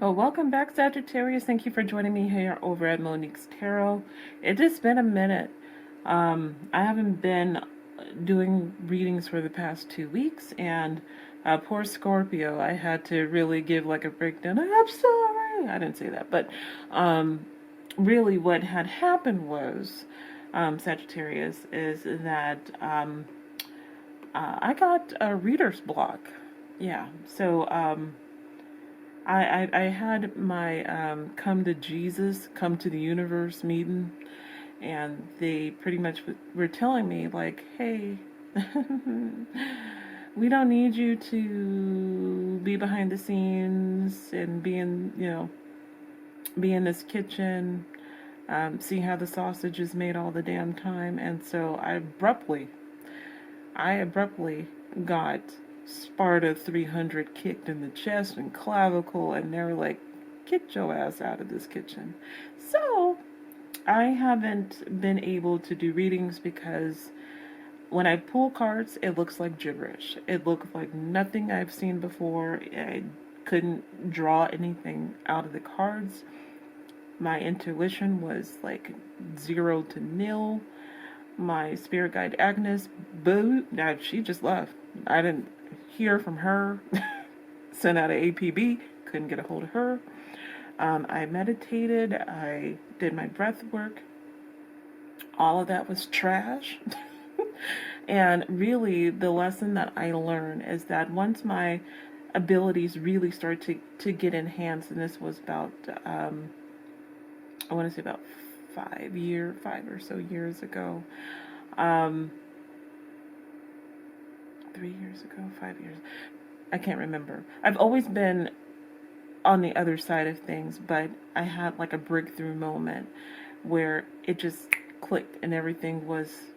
Well, welcome back, Sagittarius. Thank you for joining me here over at Monique's Tarot. It has been a minute. I haven't been doing readings for the past 2 weeks, and poor Scorpio, I had to really give like a breakdown. I'm sorry. I didn't say that, but really what had happened was, Sagittarius, is that I got a reader's block. Yeah, so I had my come to Jesus, come to the universe meeting, and they pretty much were telling me, like, hey, we don't need you to be behind the scenes and be in this kitchen, see how the sausage is made all the damn time. And so I abruptly got Sparta 300 kicked in the chest and clavicle, and they were like, get your ass out of this kitchen. So I haven't been able to do readings because when I pull cards, it looks like gibberish. It looked like nothing I've seen before. I couldn't draw anything out of the cards. My intuition was like 0 to nil. My spirit guide Agnes, boo, now she just left. I didn't hear from her. Sent out an APB, couldn't get a hold of her. I meditated, I did my breath work. All of that was trash. And really, the lesson that I learned is that once my abilities really start to get enhanced, and this was about, I want to say about 5 or so years ago. 3 years ago, 5 years. I can't remember. I've always been on the other side of things, but I had like a breakthrough moment where it just clicked and everything was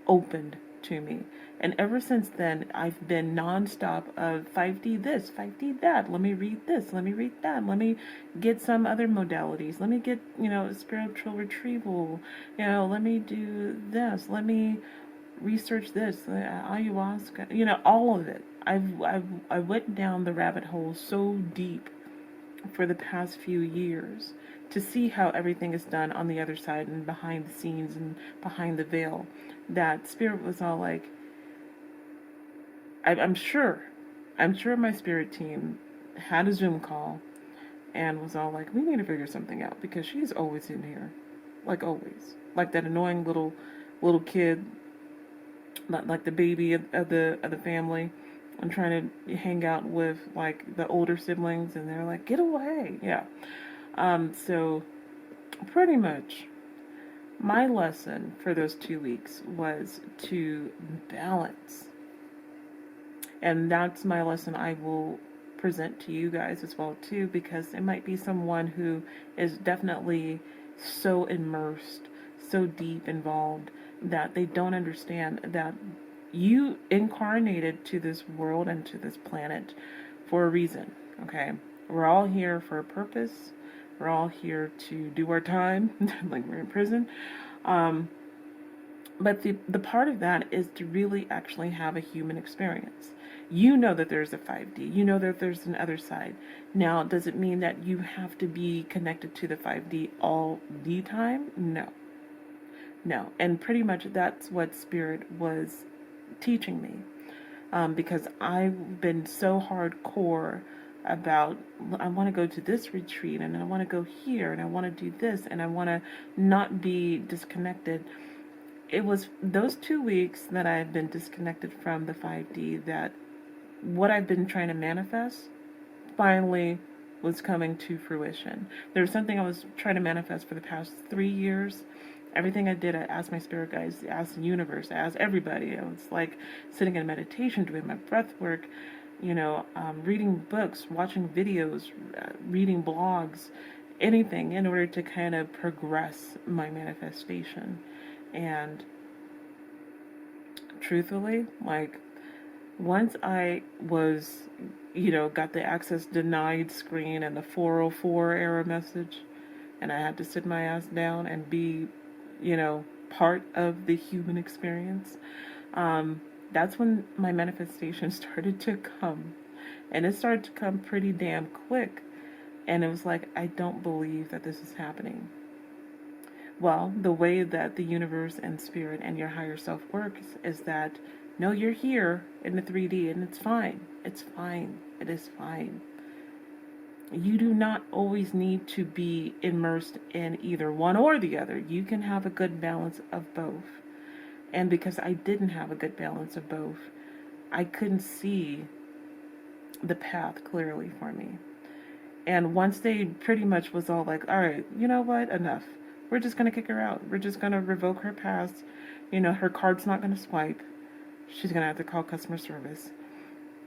opened to me. And ever since then, I've been nonstop of 5D this, 5D that. Let me read this, let me read that. Let me get some other modalities. Let me get, spiritual retrieval. Let me do this. Let me research this, ayahuasca. All of it. I went down the rabbit hole so deep for the past few years to see how everything is done on the other side and behind the scenes and behind the veil, that spirit was all like, I'm sure my spirit team had a Zoom call and was all like, we need to figure something out because she's always in here, like always, like that annoying little kid, like the baby of the family. I'm trying to hang out with like the older siblings, and they're like, get away. Yeah. So pretty much my lesson for those 2 weeks was to balance. And that's my lesson I will present to you guys as well too, because it might be someone who is definitely so immersed, so deep involved, that they don't understand that you incarnated to this world and to this planet for a reason, okay? We're all here for a purpose. We're all here to do our time, like we're in prison. But the part of that is to really actually have a human experience. You know that there's a 5D. You know that there's an other side. Now, does it mean that you have to be connected to the 5D all the time? No. No. And pretty much that's what Spirit was teaching me. Because I've been so hardcore about, I want to go to this retreat, and I want to go here, and I want to do this, and I want to not be disconnected. It was those 2 weeks that I've been disconnected from the 5D that what I've been trying to manifest finally was coming to fruition. There was something I was trying to manifest for the past 3 years. Everything I did, I asked my spirit guides, I asked the universe, I asked everybody. I was like sitting in meditation, doing my breath work, reading books, watching videos, reading blogs, anything in order to kind of progress my manifestation. And truthfully, like, once I was, got the access denied screen and the 404 error message, and I had to sit my ass down and be, part of the human experience, that's when my manifestation started to come. And it started to come pretty damn quick. And it was like, I don't believe that this is happening. Well, the way that the universe and spirit and your higher self works is that, no, you're here in the 3D and it's fine. It's fine. It is fine. You do not always need to be immersed in either one or the other. You can have a good balance of both. And because I didn't have a good balance of both, I couldn't see the path clearly for me. And once they pretty much was all like, all right, you know what, enough. We're just going to kick her out. We're just going to revoke her pass. You know, her card's not going to swipe. She's going to have to call customer service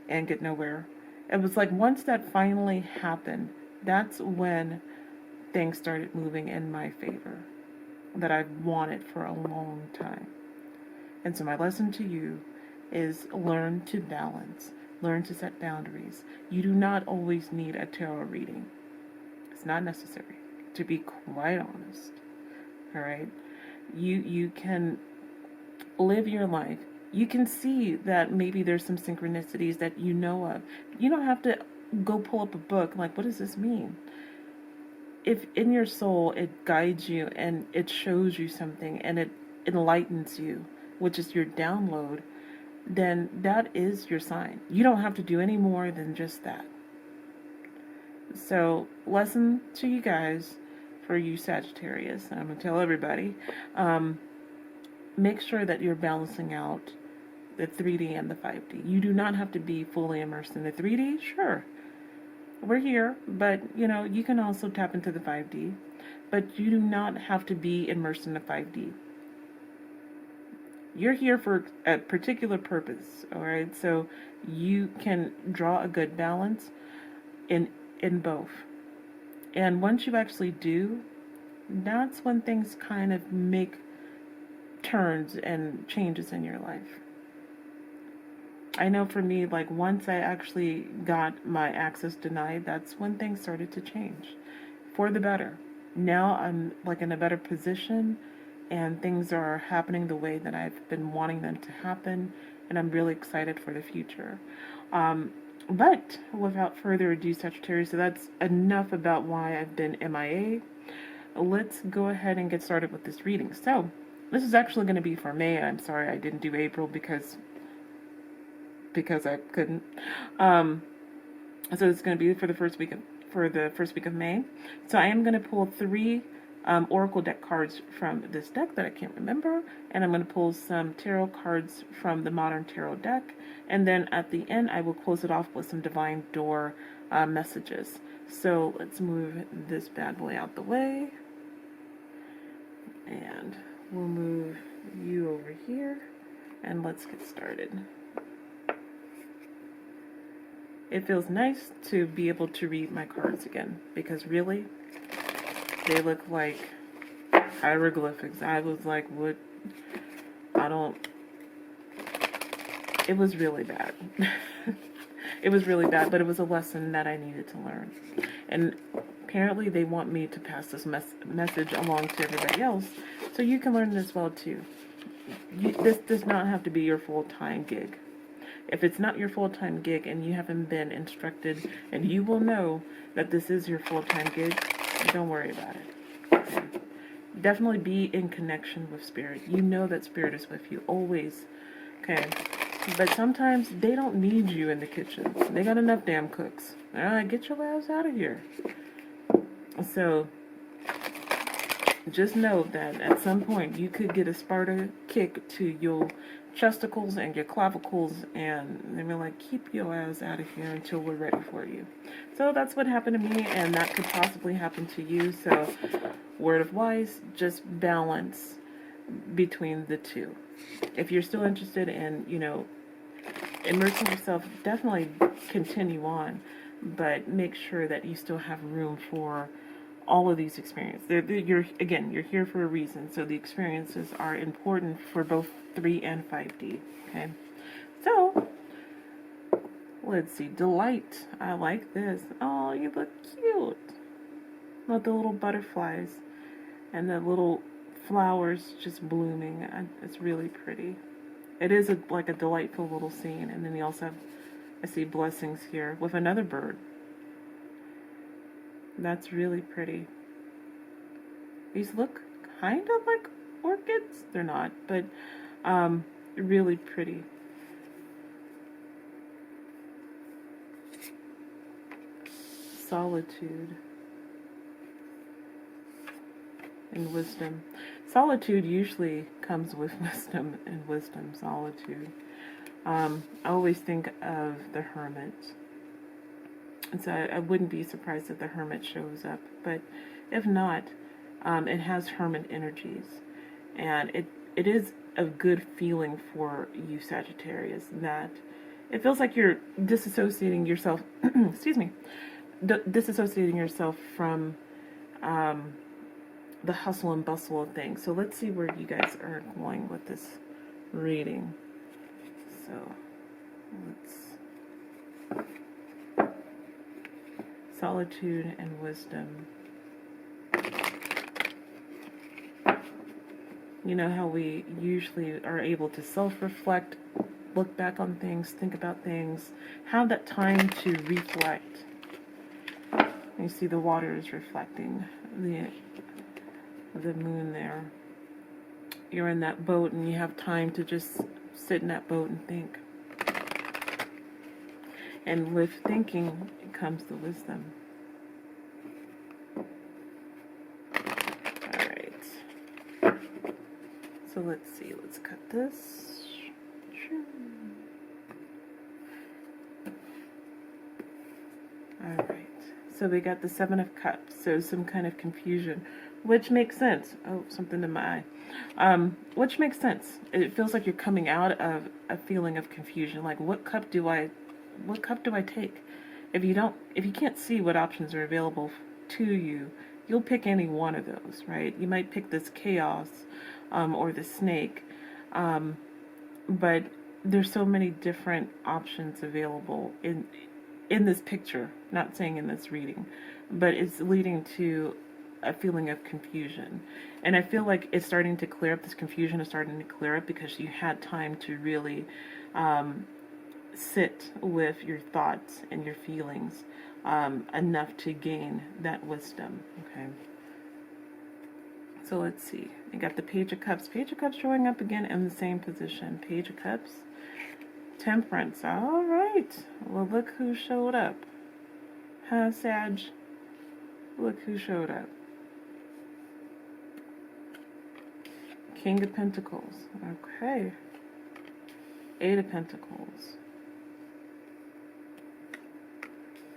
and get nowhere. It was like once that finally happened, that's when things started moving in my favor that I've wanted for a long time. And so my lesson to you is learn to balance. Learn to set boundaries. You do not always need a tarot reading. It's not necessary, to be quite honest. All right? You can live your life. You can see that maybe there's some synchronicities that you know of. You don't have to go pull up a book like, what does this mean? If in your soul it guides you and it shows you something and it enlightens you, which is your download, then that is your sign. You don't have to do any more than just that. So, lesson to you guys, for you Sagittarius, and I'm going to tell everybody, make sure that you're balancing out the 3D and the 5D. You do not have to be fully immersed in the 3D, sure. We're here, but, you know, you can also tap into the 5D, but you do not have to be immersed in the 5D. You're here for a particular purpose, all right? So you can draw a good balance in both. And once you actually do, that's when things kind of make turns and changes in your life. I know for me, like once I actually got my access denied, that's when things started to change for the better. Now I'm like in a better position and things are happening the way that I've been wanting them to happen, and I'm really excited for the future. But without further ado, Sagittarius, so that's enough about why I've been MIA. Let's go ahead and get started with this reading. So this is actually going to be for May. I'm sorry I didn't do April because I couldn't. So it's going to be for the first week of May. So I am going to pull 3 Oracle deck cards from this deck that I can't remember, and I'm going to pull some tarot cards from the Modern Tarot deck, and then at the end I will close it off with some Divine Door messages. So let's move this bad boy out the way, and we'll move you over here, and let's get started. It feels nice to be able to read my cards again, because really, they look like hieroglyphics. I was like, what? It was really bad. It was really bad, but it was a lesson that I needed to learn. And apparently they want me to pass this message along to everybody else, so you can learn it as well too. This does not have to be your full-time gig. If it's not your full-time gig and you haven't been instructed, and you will know that this is your full-time gig, don't worry about it. Okay? Definitely be in connection with Spirit. You know that Spirit is with you, always. Okay? But sometimes they don't need you in the kitchen. They got enough damn cooks. Get your ass out of here. So, just know that at some point you could get a Sparta kick to your chesticles and your clavicles, and they were like, keep your ass out of here until we're ready for you. So that's what happened to me, and that could possibly happen to you. So word of wise, just balance between the two. If you're still interested in, you know, immersing yourself, definitely continue on, but make sure that you still have room for all of these experiences. You're here for a reason, so the experiences are important for both 3 and 5D, okay? So, let's see, Delight. I like this. Oh, you look cute. With the little butterflies and the little flowers just blooming. It's really pretty. It is like a delightful little scene. And then you also have, I see blessings here with another bird. That's really pretty. These look kind of like orchids. They're not, but really pretty. Solitude and wisdom. Solitude usually comes with wisdom, and wisdom, solitude. I always think of the Hermit. And so I wouldn't be surprised if the Hermit shows up. But if not, it has Hermit energies. And it is a good feeling for you, Sagittarius, that it feels like you're disassociating yourself, excuse me, disassociating yourself from the hustle and bustle of things. So let's see where you guys are going with this reading. So let's... Solitude and wisdom. You know how we usually are able to self-reflect, look back on things, think about things, have that time to reflect. You see the water is reflecting the moon there. You're in that boat and you have time to just sit in that boat and think. And with thinking comes the wisdom. Alright. So let's see. Let's cut this. Alright. So we got the Seven of Cups. So some kind of confusion. Which makes sense. Oh, something in my eye. Which makes sense. It feels like you're coming out of a feeling of confusion. Like, what cup do I take? If you can't see what options are available to you, you'll pick any one of those, right? You might pick this chaos, or the snake, but there's so many different options available in this picture. Not saying in this reading, but it's leading to a feeling of confusion. And I feel like it's starting to clear up. This confusion is starting to clear up because you had time to really sit with your thoughts and your feelings enough to gain that wisdom. Okay. So let's see. You got the Page of Cups. Page of Cups showing up again in the same position. Page of Cups. Temperance. All right. Well, look who showed up. Huh, Sag? Look who showed up. King of Pentacles. Okay. Eight of Pentacles.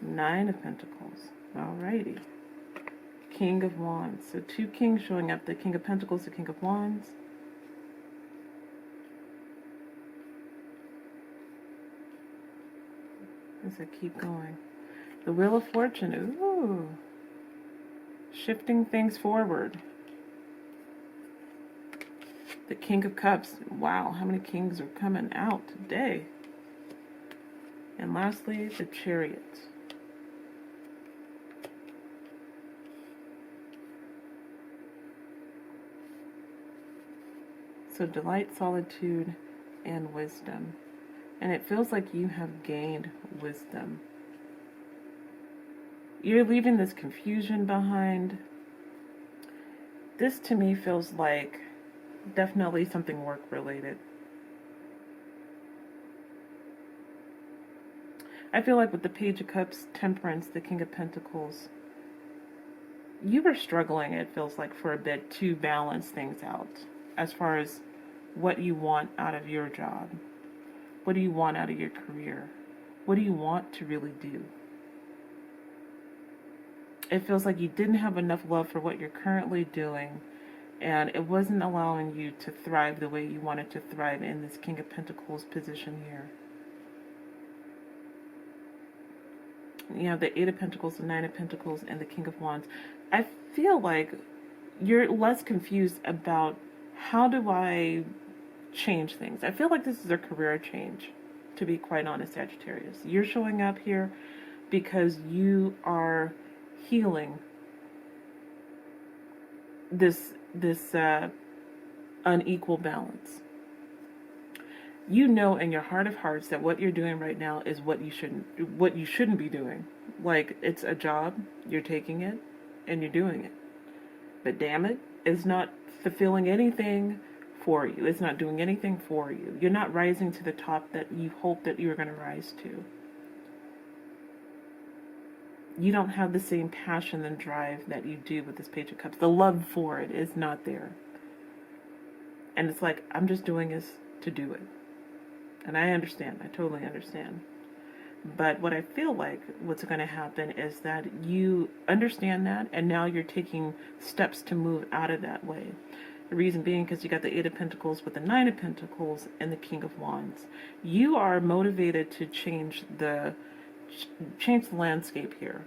Nine of Pentacles. Alrighty. King of Wands. So two kings showing up. The King of Pentacles, the King of Wands. As I keep going. The Wheel of Fortune. Ooh. Shifting things forward. The King of Cups. Wow, how many kings are coming out today? And lastly, the Chariot. So delight, solitude, and wisdom. And it feels like you have gained wisdom. You're leaving this confusion behind. This to me feels like definitely something work related. I feel like with the Page of Cups, Temperance, the King of Pentacles, you were struggling, it feels like, for a bit to balance things out as far as what you want out of your job. What do you want out of your career? What do you want to really do? It feels like you didn't have enough love for what you're currently doing, and it wasn't allowing you to thrive the way you wanted to thrive in this King of Pentacles position here. You have the Eight of Pentacles, the Nine of Pentacles, and the King of Wands. I feel like you're less confused about how do I change things. I feel like this is a career change, to be quite honest, Sagittarius. You're showing up here because you are healing this unequal balance. You know in your heart of hearts that what you're doing right now is what you shouldn't be doing. Like, it's a job, you're taking it, and you're doing it. But damn it, it's not fulfilling anything for you. It's not doing anything for you. You're not rising to the top that you hoped that you were going to rise to. You don't have the same passion and drive that you do with this Page of Cups. The love for it is not there. And it's like, I'm just doing this to do it. And I understand. I totally understand. But what I feel like what's going to happen is that you understand that, and now you're taking steps to move out of that way. The reason being because you got the Eight of Pentacles with the Nine of Pentacles and the King of Wands. You are motivated to change the landscape here.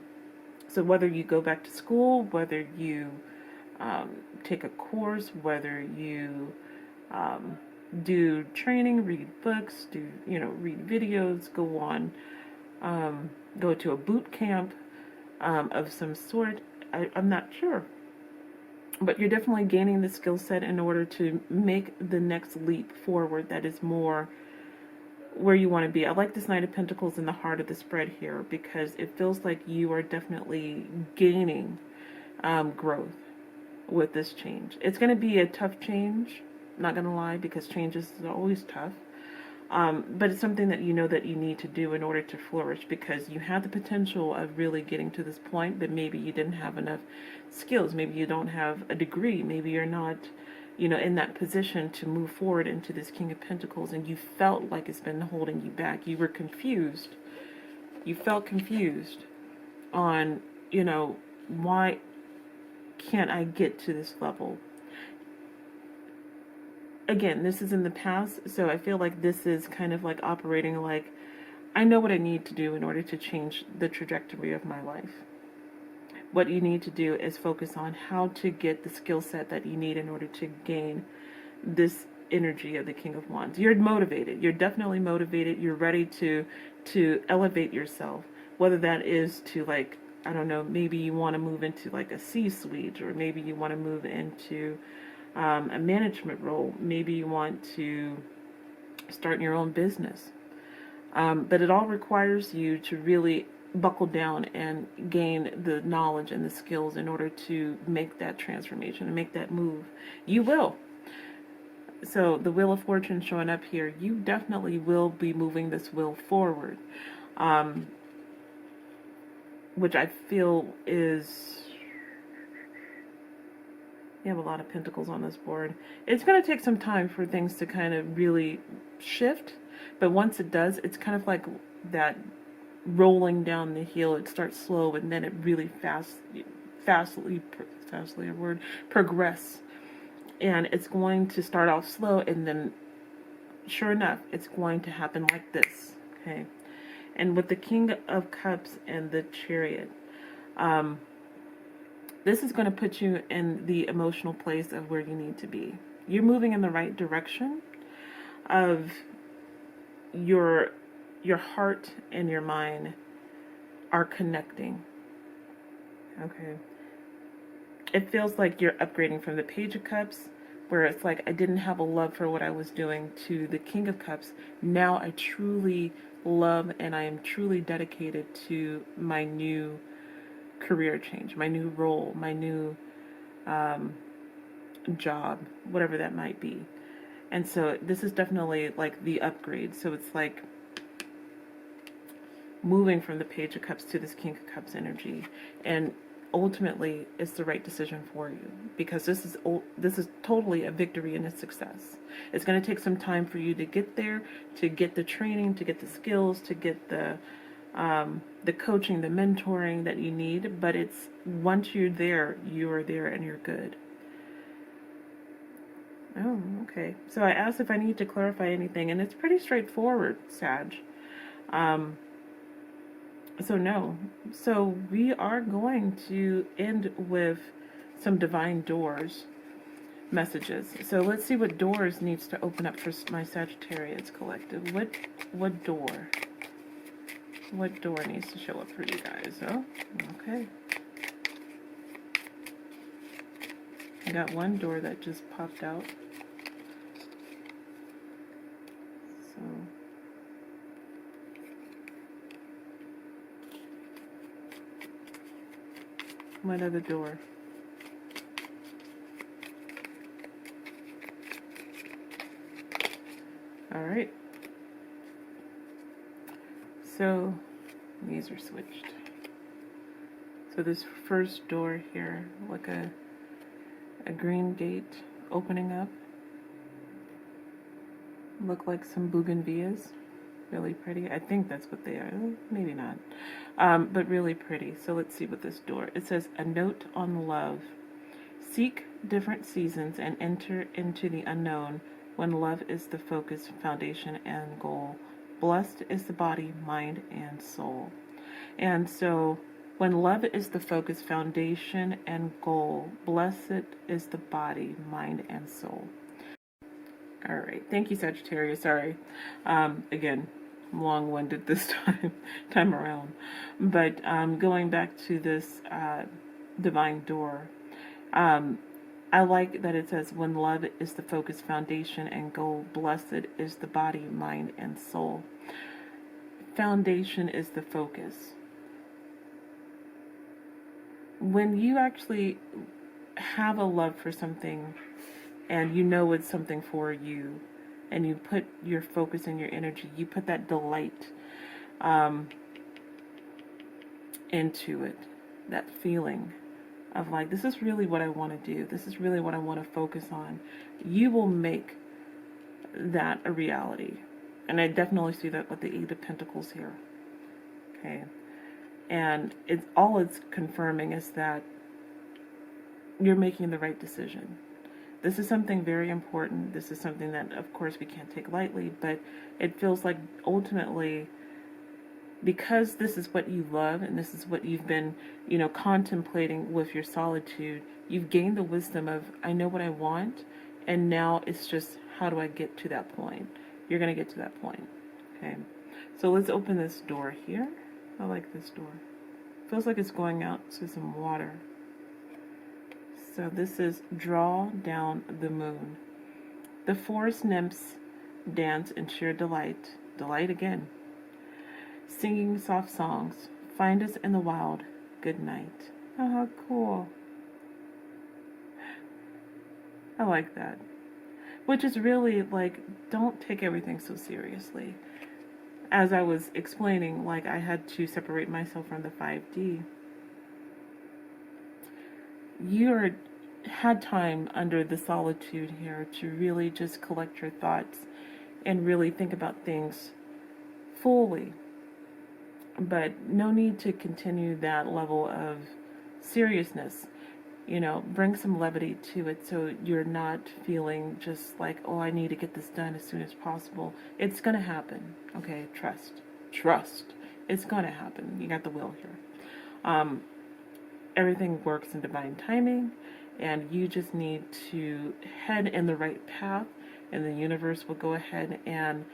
So whether you go back to school, whether you take a course, whether you do training, read books, read videos, go to a boot camp of some sort. I'm not sure. But you're definitely gaining the skill set in order to make the next leap forward that is more where you want to be. I like this Knight of Pentacles in the heart of the spread here because it feels like you are definitely gaining growth with this change. It's going to be a tough change, not going to lie, because changes is always tough. But it's something that you know that you need to do in order to flourish, because you have the potential of really getting to this point, but maybe you didn't have enough skills. Maybe you don't have a degree. Maybe you're not, in that position to move forward into this King of Pentacles, and you felt like it's been holding you back. You were confused. You felt confused on, why can't I get to this level? Again, this is in the past, so I feel like this is kind of like operating like, I know what I need to do in order to change the trajectory of my life. What you need to do is focus on how to get the skill set that you need in order to gain this energy of the King of Wands. You're motivated. You're definitely motivated. You're ready to elevate yourself, whether that is to, like, I don't know, maybe you want to move into like a C-suite, or maybe you want to move into a management role. Maybe you want to start your own business. But it all requires you to really buckle down and gain the knowledge and the skills in order to make that transformation and make that move. You will. So the Wheel of Fortune showing up here, you definitely will be moving this wheel forward. Which I feel is... You have a lot of pentacles on this board. It's going to take some time for things to kind of really shift. But once it does, it's kind of like that rolling down the hill. It starts slow and then it really fastly progress. And it's going to start off slow, and then sure enough, it's going to happen like this. Okay. And with the King of Cups and the Chariot, this is going to put you in the emotional place of where you need to be. You're moving in the right direction of your heart and your mind are connecting. Okay. It feels like you're upgrading from the Page of Cups, where it's like I didn't have a love for what I was doing, to the King of Cups. Now I truly love and I am truly dedicated to my new career change, my new role, my new job, whatever that might be. And so this is definitely like the upgrade. So it's like moving from the Page of Cups to this King of Cups energy, and ultimately it's the right decision for you, because this is totally a victory and a success. It's going to take some time for you to get there, to get the training, to get the skills, to get the coaching, the mentoring that you need, but it's once you're there, you are there and you're good. Oh, okay. So I asked if I need to clarify anything, and it's pretty straightforward, Sag. So no. So we are going to end with some divine doors messages. So let's see what doors needs to open up for my Sagittarius collective. What door? What door needs to show up for you guys? Oh, okay. I got one door that just popped out. What other door? All right. So these are switched. So this first door here, like a green gate opening up. Look like some bougainvilleas. Really pretty. I think that's what they are. Maybe not. But really pretty. So let's see what this door. It says, a note on love. Seek different seasons and enter into the unknown when love is the focus, foundation, and goal. Blessed is the body, mind, and soul. And so when love is the focus, foundation, and goal, blessed is the body, mind, and soul. All right. Thank you, Sagittarius. Sorry. Again, long-winded this time around. But going back to this divine door, I like that it says, when love is the focus, foundation, and goal, blessed is the body, mind, and soul. Foundation is the focus. When you actually have a love for something and you know it's something for you, and you put your focus and your energy, you put that delight into it, that feeling of like, this is really what I want to do, this is really what I want to focus on, you will make that a reality. And I definitely see that with the Eight of Pentacles here. Okay. And it's confirming is that you're making the right decision. This is something very important. This is something that, of course, we can't take lightly, but it feels like ultimately, because this is what you love and this is what you've been, contemplating with your solitude, you've gained the wisdom of, I know what I want, and now it's just, how do I get to that point? You're going to get to that point. Okay. So let's open this door here. I like this door. Feels like it's going out to some water. So this is Draw Down the Moon. The forest nymphs dance in sheer delight. Delight again. Singing soft songs. Find us in the wild. Good night. Oh, how cool. I like that. Which is really like, don't take everything so seriously. As I was explaining, like, I had to separate myself from the 5D. You had time under the solitude here to really just collect your thoughts and really think about things fully. But no need to continue that level of seriousness. Bring some levity to it so you're not feeling just like, oh, I need to get this done as soon as possible. It's going to happen. Okay, trust. It's going to happen. You got the will here. Everything works in divine timing, and you just need to head in the right path, and the universe will go ahead and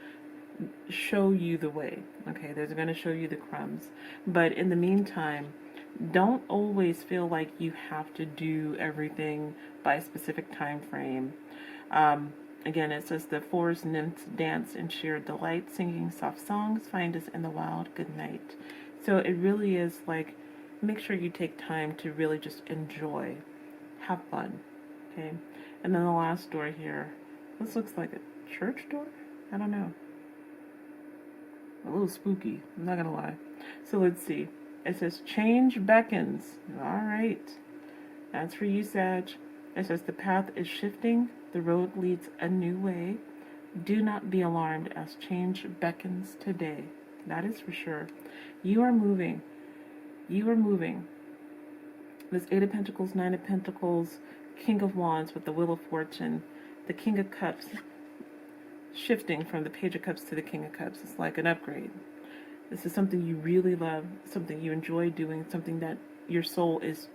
show you the way. Okay, they're going to show you the crumbs. But in the meantime, don't always feel like you have to do everything by a specific time frame. Again, it says the forest nymphs dance in sheer delight, singing soft songs, find us in the wild, good night. So it really is like, make sure you take time to really just enjoy, have fun, okay? And then the last door here, this looks like a church door? I don't know. A little spooky, I'm not gonna lie. So let's see. It says, change beckons. All right. That's for you, Sag. It says, the path is shifting. The road leads a new way. Do not be alarmed as change beckons today. That is for sure. You are moving. You are moving. This Eight of Pentacles, Nine of Pentacles, King of Wands with the Wheel of Fortune, the King of Cups, shifting from the Page of Cups to the King of Cups. It's like an upgrade. This is something you really love, something you enjoy doing, something that your soul is,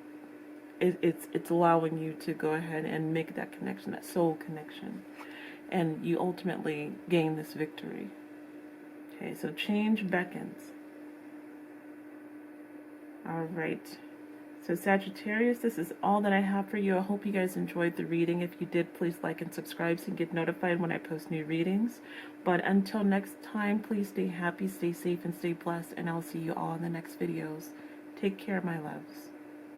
it's allowing you to go ahead and make that connection, that soul connection. And you ultimately gain this victory. Okay, so change beckons. All right. So Sagittarius, this is all that I have for you. I hope you guys enjoyed the reading. If you did, please like and subscribe so you get notified when I post new readings. But until next time, please stay happy, stay safe, and stay blessed. And I'll see you all in the next videos. Take care, my loves.